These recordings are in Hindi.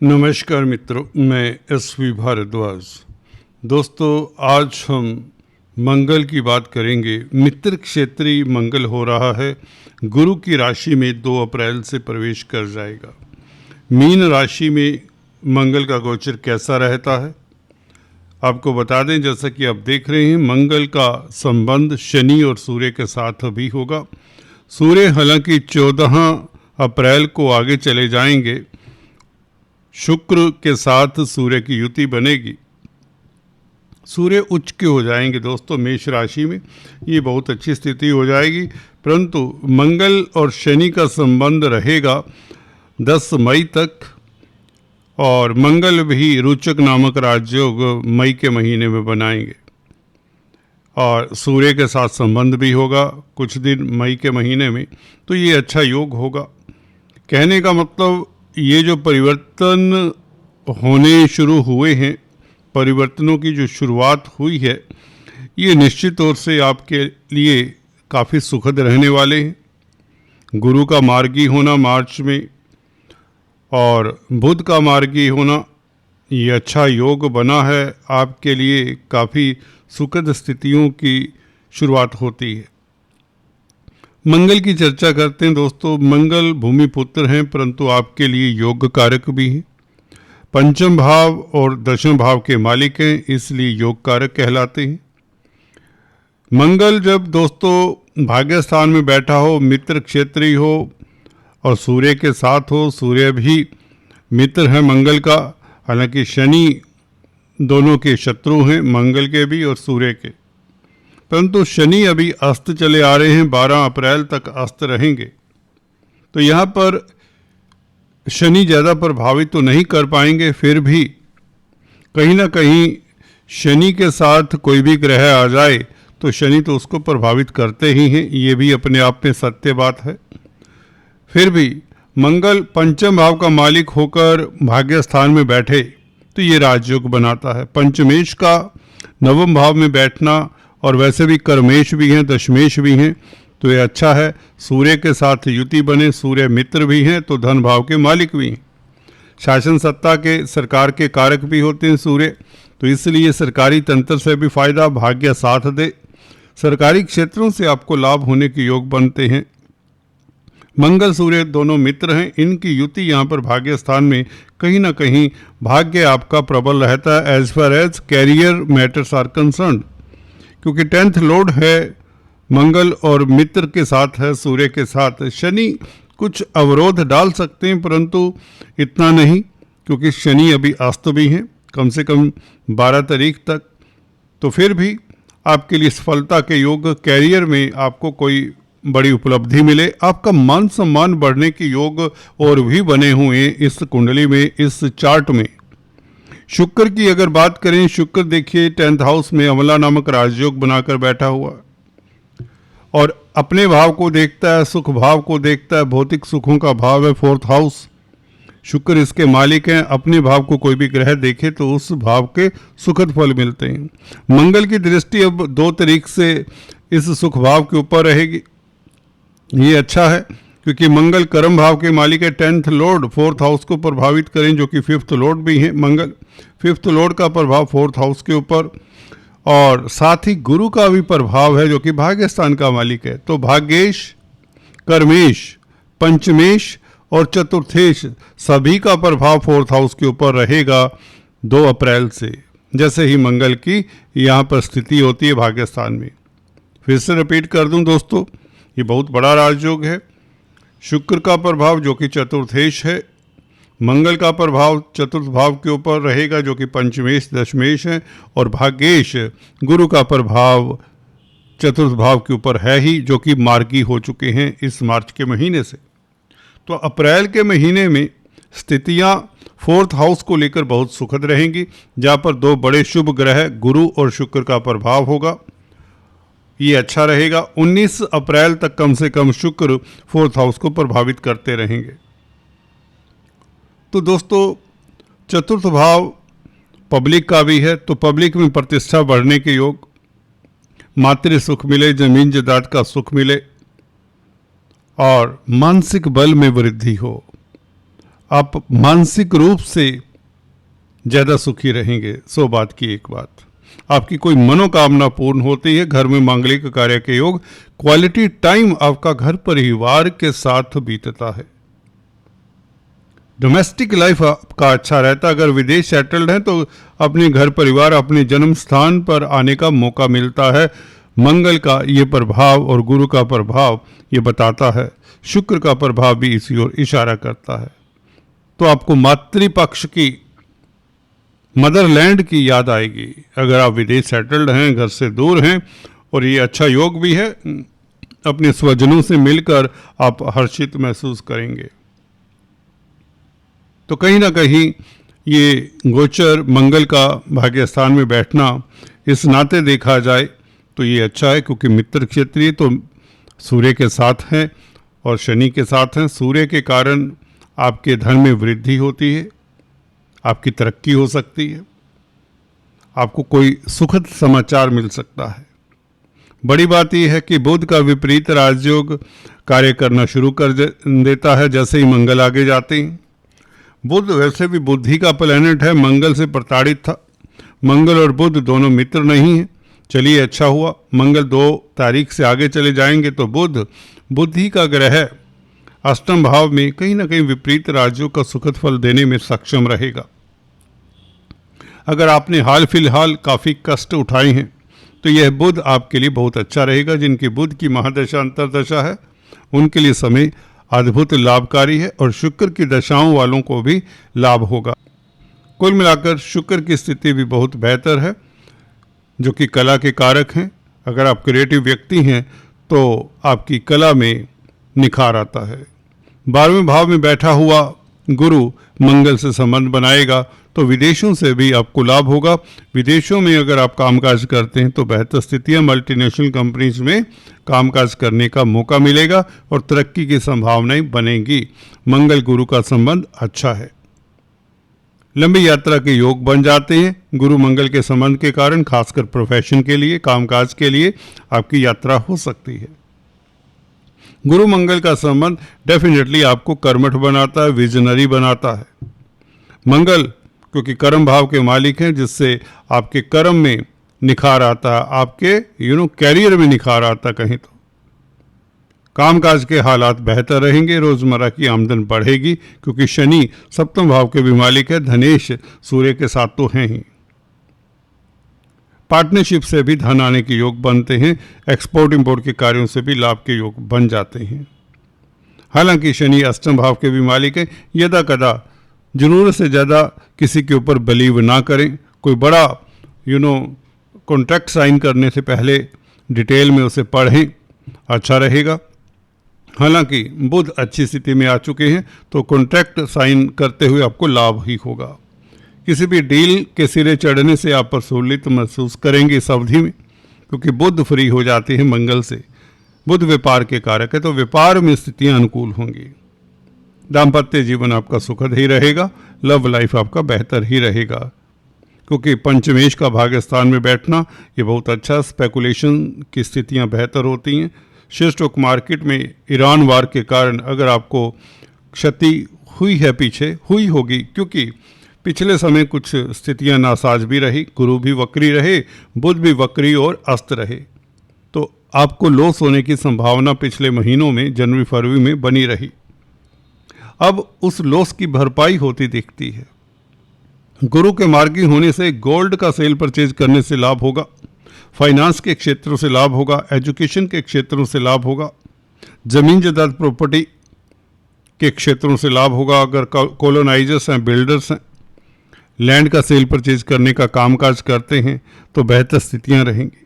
नमस्कार मित्रों, मैं एस.वी. भारद्वाज। दोस्तों, आज हम मंगल की बात करेंगे। मित्र क्षेत्रीय मंगल हो रहा है, गुरु की राशि में 2 अप्रैल से प्रवेश कर जाएगा। मीन राशि में मंगल का गोचर कैसा रहता है आपको बता दें। जैसा कि आप देख रहे हैं, मंगल का संबंध शनि और सूर्य के साथ भी होगा। सूर्य हालांकि 14 अप्रैल को आगे चले जाएंगे, शुक्र के साथ सूर्य की युति बनेगी। सूर्य उच्च के हो जाएंगे दोस्तों मेष राशि में, ये बहुत अच्छी स्थिति हो जाएगी। परंतु मंगल और शनि का संबंध रहेगा 10 मई तक, और मंगल भी रोचक नामक राजयोग मई के महीने में बनाएंगे, और सूर्य के साथ संबंध भी होगा कुछ दिन मई के महीने में। तो ये अच्छा योग होगा। कहने का मतलब, ये जो परिवर्तन होने शुरू हुए हैं, परिवर्तनों की जो शुरुआत हुई है, ये निश्चित तौर से आपके लिए काफ़ी सुखद रहने वाले हैं। गुरु का मार्गी होना मार्च में और बुध का मार्गी होना, ये अच्छा योग बना है आपके लिए। काफ़ी सुखद स्थितियों की शुरुआत होती है। मंगल की चर्चा करते हैं दोस्तों। मंगल भूमि पुत्र हैं, परंतु आपके लिए योग कारक भी हैं। पंचम भाव और दशम भाव के मालिक हैं, इसलिए योग कारक कहलाते हैं। मंगल जब दोस्तों भाग्य स्थान में बैठा हो, मित्र क्षेत्रीय हो और सूर्य के साथ हो, सूर्य भी मित्र है मंगल का, हालांकि शनि दोनों के शत्रु हैं, मंगल के भी और सूर्य के। परंतु शनि अभी अस्त चले आ रहे हैं, 12 अप्रैल तक अस्त रहेंगे। तो यहाँ पर शनि ज़्यादा प्रभावित तो नहीं कर पाएंगे, फिर भी कहीं ना कहीं शनि के साथ कोई भी ग्रह आ जाए तो शनि तो उसको प्रभावित करते ही हैं, ये भी अपने आप में सत्य बात है। फिर भी मंगल पंचम भाव का मालिक होकर भाग्य स्थान में बैठे तो ये राजयोग बनाता है। पंचमेश का नवम भाव में बैठना, और वैसे भी कर्मेश भी हैं, दशमेश भी हैं, तो ये अच्छा है। सूर्य के साथ युति बने, सूर्य मित्र भी हैं तो धन भाव के मालिक भी हैं। शासन सत्ता के, सरकार के कारक भी होते हैं सूर्य, तो इसलिए सरकारी तंत्र से भी फायदा, भाग्य साथ दे, सरकारी क्षेत्रों से आपको लाभ होने के योग बनते हैं। मंगल सूर्य दोनों मित्र हैं, इनकी युति यहाँ पर भाग्य स्थान में कहीं ना कहीं भाग्य आपका प्रबल रहता है as far as career matters are concerned, क्योंकि 10th लॉर्ड है मंगल और मित्र के साथ है, सूर्य के साथ। शनि कुछ अवरोध डाल सकते हैं, परंतु इतना नहीं, क्योंकि शनि अभी अस्त भी हैं कम से कम 12 तारीख तक। तो फिर भी आपके लिए सफलता के योग, कैरियर में आपको कोई बड़ी उपलब्धि मिले, आपका मान सम्मान बढ़ने के योग और भी बने हुए हैं इस कुंडली में, इस चार्ट में। शुक्र की अगर बात करें, शुक्र देखिए 10th हाउस में अमला नामक राजयोग बनाकर बैठा हुआ और अपने भाव को देखता है, सुख भाव को देखता है, भौतिक सुखों का भाव है 4th हाउस। शुक्र इसके मालिक हैं। अपने भाव को कोई भी ग्रह देखे तो उस भाव के सुखद फल मिलते हैं। मंगल की दृष्टि अब 2 तारीख से इस सुख भाव के ऊपर रहेगी, ये अच्छा है, क्योंकि मंगल कर्म भाव के मालिक है। 10th लॉर्ड 4th हाउस को प्रभावित करें, जो कि 5th लॉर्ड भी हैं मंगल। 5th लॉर्ड का प्रभाव 4th हाउस के ऊपर, और साथ ही गुरु का भी प्रभाव है जो कि भाग्य स्थान का मालिक है। तो भाग्येश, कर्मेश, पंचमेश और चतुर्थेश सभी का प्रभाव 4th हाउस के ऊपर रहेगा 2 अप्रैल से, जैसे ही मंगल की यहाँ पर स्थिति होती है भाग्य स्थान में। फिर से रिपीट कर दूं दोस्तों, ये बहुत बड़ा राजयोग है। शुक्र का प्रभाव जो कि चतुर्थेश है, मंगल का प्रभाव चतुर्थ भाव के ऊपर रहेगा जो कि पंचमेश दशमेश है, और भाग्येश गुरु का प्रभाव चतुर्थ भाव के ऊपर है ही, जो कि मार्गी हो चुके हैं इस मार्च के महीने से। तो अप्रैल के महीने में स्थितियां 4th हाउस को लेकर बहुत सुखद रहेंगी, जहाँ पर 2 बड़े शुभ ग्रह गुरु और शुक्र का प्रभाव होगा, ये अच्छा रहेगा। 19 अप्रैल तक कम से कम शुक्र 4th हाउस को प्रभावित करते रहेंगे। तो दोस्तों, चतुर्थ भाव पब्लिक का भी है, तो पब्लिक में प्रतिष्ठा बढ़ने के योग, मातृ सुख मिले, जमीन जायदाद का सुख मिले, और मानसिक बल में वृद्धि हो। आप मानसिक रूप से ज़्यादा सुखी रहेंगे। 100 बात की एक बात, आपकी कोई मनोकामना पूर्ण होती है। घर में मांगलिक कार्य के योग, क्वालिटी टाइम आपका घर परिवार के साथ बीतता है। डोमेस्टिक लाइफ आपका अच्छा रहता है। अगर विदेश सेटल्ड हैं तो अपने घर परिवार, अपने जन्म स्थान पर आने का मौका मिलता है। मंगल का ये प्रभाव और गुरु का प्रभाव ये बताता है, शुक्र का प्रभाव भी इसी ओर इशारा करता है। तो आपको मातृपक्ष की, मदरलैंड की याद आएगी अगर आप विदेश सेटल्ड हैं, घर से दूर हैं। और ये अच्छा योग भी है, अपने स्वजनों से मिलकर आप हर्षित महसूस करेंगे। तो कहीं ना कहीं ये गोचर मंगल का भाग्य स्थान में बैठना इस नाते देखा जाए तो ये अच्छा है, क्योंकि मित्र क्षेत्रीय तो सूर्य के साथ हैं और शनि के साथ हैं। सूर्य के कारण आपके धन में वृद्धि होती है, आपकी तरक्की हो सकती है, आपको कोई सुखद समाचार मिल सकता है। बड़ी बात यह है कि बुध का विपरीत राजयोग कार्य करना शुरू कर देता है जैसे ही मंगल आगे जाते हैं। बुध वैसे भी बुद्धि का प्लैनेट है, मंगल से प्रताड़ित था। मंगल और बुध दोनों मित्र नहीं हैं। चलिए अच्छा हुआ, मंगल 2 तारीख से आगे चले जाएंगे तो बुध, बुद्धि का ग्रह, अष्टम भाव में कहीं ना कहीं विपरीत राजयोग का सुखद फल देने में सक्षम रहेगा। अगर आपने हाल फिलहाल काफ़ी कष्ट उठाए हैं तो यह बुध आपके लिए बहुत अच्छा रहेगा। जिनकी बुध की महादशा अंतरदशा है उनके लिए समय अद्भुत लाभकारी है और शुक्र की दशाओं वालों को भी लाभ होगा। कुल मिलाकर शुक्र की स्थिति भी बहुत बेहतर है, जो कि कला के कारक हैं। अगर आप क्रिएटिव व्यक्ति हैं तो आपकी कला में निखार आता है। 12वें भाव में बैठा हुआ गुरु मंगल से संबंध बनाएगा तो विदेशों से भी आपको लाभ होगा। विदेशों में अगर आप कामकाज करते हैं तो बेहतर स्थितियां, मल्टीनेशनल कंपनीज में कामकाज करने का मौका मिलेगा और तरक्की की संभावनाएं बनेंगी। मंगल गुरु का संबंध अच्छा है, लंबी यात्रा के योग बन जाते हैं। गुरु मंगल के संबंध के कारण खासकर प्रोफेशन के लिए, कामकाज के लिए आपकी यात्रा हो सकती है। गुरु मंगल का संबंध डेफिनेटली आपको कर्मठ बनाता है, विजनरी बनाता है। मंगल क्योंकि कर्म भाव के मालिक हैं, जिससे आपके कर्म में निखार आता है, आपके कैरियर में निखार आता। कहीं तो कामकाज के हालात बेहतर रहेंगे, रोजमर्रा की आमदन बढ़ेगी क्योंकि शनि सप्तम भाव के भी मालिक है। धनेश सूर्य के साथ तो हैं ही। पार्टनरशिप से भी धन आने के योग बनते हैं। एक्सपोर्ट इंपोर्ट के कार्यों से भी लाभ के योग बन जाते हैं। हालांकि शनि अष्टम भाव के भी मालिक है। यदा कदा जरूरत से ज़्यादा किसी के ऊपर बिलीव ना करें। कोई बड़ा कॉन्ट्रैक्ट साइन करने से पहले डिटेल में उसे पढ़ें, अच्छा रहेगा। हालांकि बुध अच्छी स्थिति में आ चुके हैं तो कॉन्ट्रैक्ट साइन करते हुए आपको लाभ ही होगा। किसी भी डील के सिरे चढ़ने से आप प्रफुल्लित महसूस करेंगे इस अवधि में, क्योंकि बुध फ्री हो जाते हैं मंगल से। बुध व्यापार के कारक है तो व्यापार में स्थितियां अनुकूल होंगी। दाम्पत्य जीवन आपका सुखद ही रहेगा। लव लाइफ आपका बेहतर ही रहेगा, क्योंकि पंचमेश का भाग्यस्थान में बैठना ये बहुत अच्छा। स्पेकुलेशन की स्थितियां बेहतर होती हैं। शेयर स्टॉक मार्केट में ईरान वार के कारण अगर आपको क्षति हुई है, पीछे हुई होगी, क्योंकि पिछले समय कुछ स्थितियां नासाज भी रही। गुरु भी वक्री रहे, बुध भी वक्री और अस्त रहे, तो आपको लॉस होने की संभावना पिछले महीनों में जनवरी फरवरी में बनी रही। अब उस लॉस की भरपाई होती दिखती है। गुरु के मार्गी होने से गोल्ड का सेल परचेज करने से लाभ होगा। फाइनेंस के क्षेत्रों से लाभ होगा। एजुकेशन के क्षेत्रों से लाभ होगा। जमीन जायदाद प्रॉपर्टी के क्षेत्रों से लाभ होगा। अगर कॉलोनाइजर्स हैं, बिल्डर्स हैं, लैंड का सेल परचेज करने का कामकाज करते हैं तो बेहतर स्थितियां रहेंगी।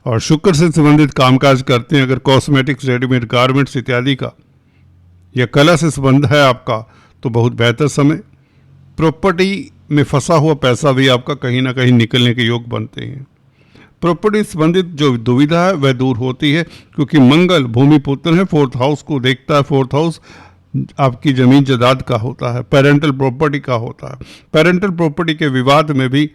और शुक्र से संबंधित कामकाज करते हैं, अगर कॉस्मेटिक्स, रेडीमेड गारमेंट्स इत्यादि का या कला से संबंध है आपका, तो बहुत बेहतर समय। प्रॉपर्टी में फंसा हुआ पैसा भी आपका कहीं ना कहीं निकलने के योग बनते हैं। प्रॉपर्टी संबंधित जो दुविधा है वह दूर होती है, क्योंकि मंगल भूमि पुत्र है, 4th हाउस को देखता है। 4th हाउस आपकी जमीन जायदाद का होता है, पेरेंटल प्रॉपर्टी का होता है। पेरेंटल प्रॉपर्टी के विवाद में भी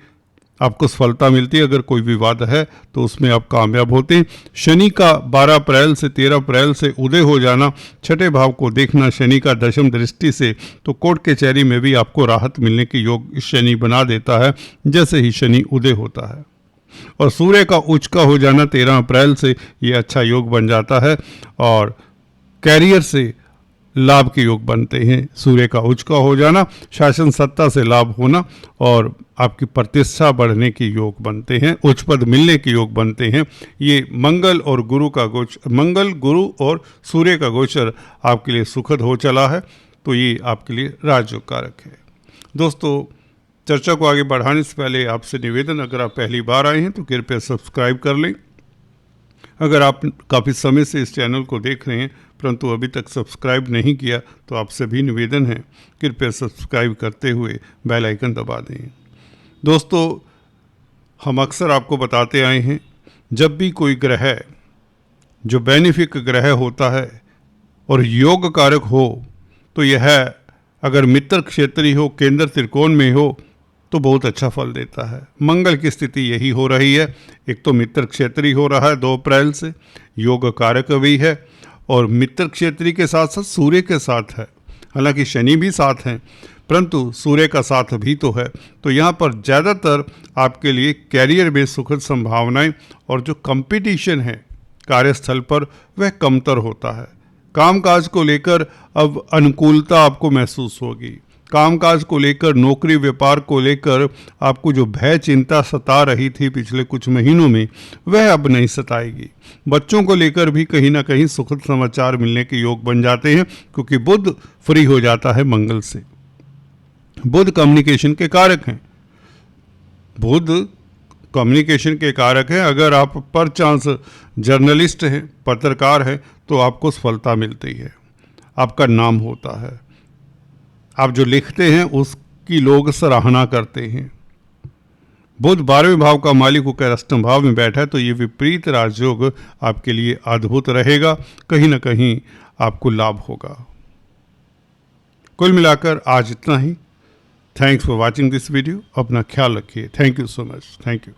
आपको सफलता मिलती है। अगर कोई विवाद है तो उसमें आप कामयाब होते हैं। शनि का 12 अप्रैल से 13 अप्रैल से उदय हो जाना, छठे भाव को देखना शनि का दशम दृष्टि से, तो कोर्ट कचहरी में भी आपको राहत मिलने के योग शनि बना देता है जैसे ही शनि उदय होता है। और सूर्य का उच्च का हो जाना 13 अप्रैल से ये अच्छा योग बन जाता है और कैरियर से लाभ के योग बनते हैं। सूर्य का उच्च का हो जाना, शासन सत्ता से लाभ होना और आपकी प्रतिष्ठा बढ़ने के योग बनते हैं, उच्च पद मिलने के योग बनते हैं। ये मंगल और गुरु का गोचर, मंगल गुरु और सूर्य का गोचर आपके लिए सुखद हो चला है, तो ये आपके लिए राजयोग कारक है। दोस्तों, चर्चा को आगे बढ़ाने से पहले आपसे निवेदन, अगर आप पहली बार आए हैं तो कृपया सब्सक्राइब कर लें। अगर आप काफ़ी समय से इस चैनल को देख रहे हैं परंतु अभी तक सब्सक्राइब नहीं किया तो आपसे भी निवेदन है, कृपया सब्सक्राइब करते हुए बेल आइकन दबा दें। दोस्तों, हम अक्सर आपको बताते आए हैं, जब भी कोई ग्रह जो बेनिफिक ग्रह होता है और योग कारक हो, तो यह अगर मित्र क्षेत्रीय हो, केंद्र त्रिकोण में हो, तो बहुत अच्छा फल देता है। मंगल की स्थिति यही हो रही है। एक तो मित्र क्षेत्रीय हो रहा है 2 अप्रैल से, योग कारक भी है और मित्र क्षेत्रीय के साथ साथ सूर्य के साथ है। हालांकि शनि भी साथ हैं परंतु सूर्य का साथ भी तो है। तो यहाँ पर ज़्यादातर आपके लिए कैरियर में सुखद संभावनाएं और जो कंपटीशन है कार्यस्थल पर वह कमतर होता है। कामकाज को लेकर अब अनुकूलता आपको महसूस होगी। कामकाज को लेकर, नौकरी व्यापार को लेकर आपको जो भय चिंता सता रही थी पिछले कुछ महीनों में, वह अब नहीं सताएगी। बच्चों को लेकर भी कहीं ना कहीं सुखद समाचार मिलने के योग बन जाते हैं क्योंकि बुध फ्री हो जाता है मंगल से। बुध कम्युनिकेशन के कारक हैं। बुध कम्युनिकेशन के कारक है। अगर आप पर चांस जर्नलिस्ट हैं, पत्रकार हैं, तो आपको सफलता मिलती है, आपका नाम होता है। आप जो लिखते हैं उसकी लोग सराहना करते हैं। बुध 12वें भाव का मालिक होकर अष्टम भाव में बैठा है, तो ये विपरीत राजयोग आपके लिए अद्भुत रहेगा, कहीं ना कहीं आपको लाभ होगा। कुल मिलाकर आज इतना ही। Thanks for watching this video. अपना ख्याल रखिए। Thank you so much. Thank you.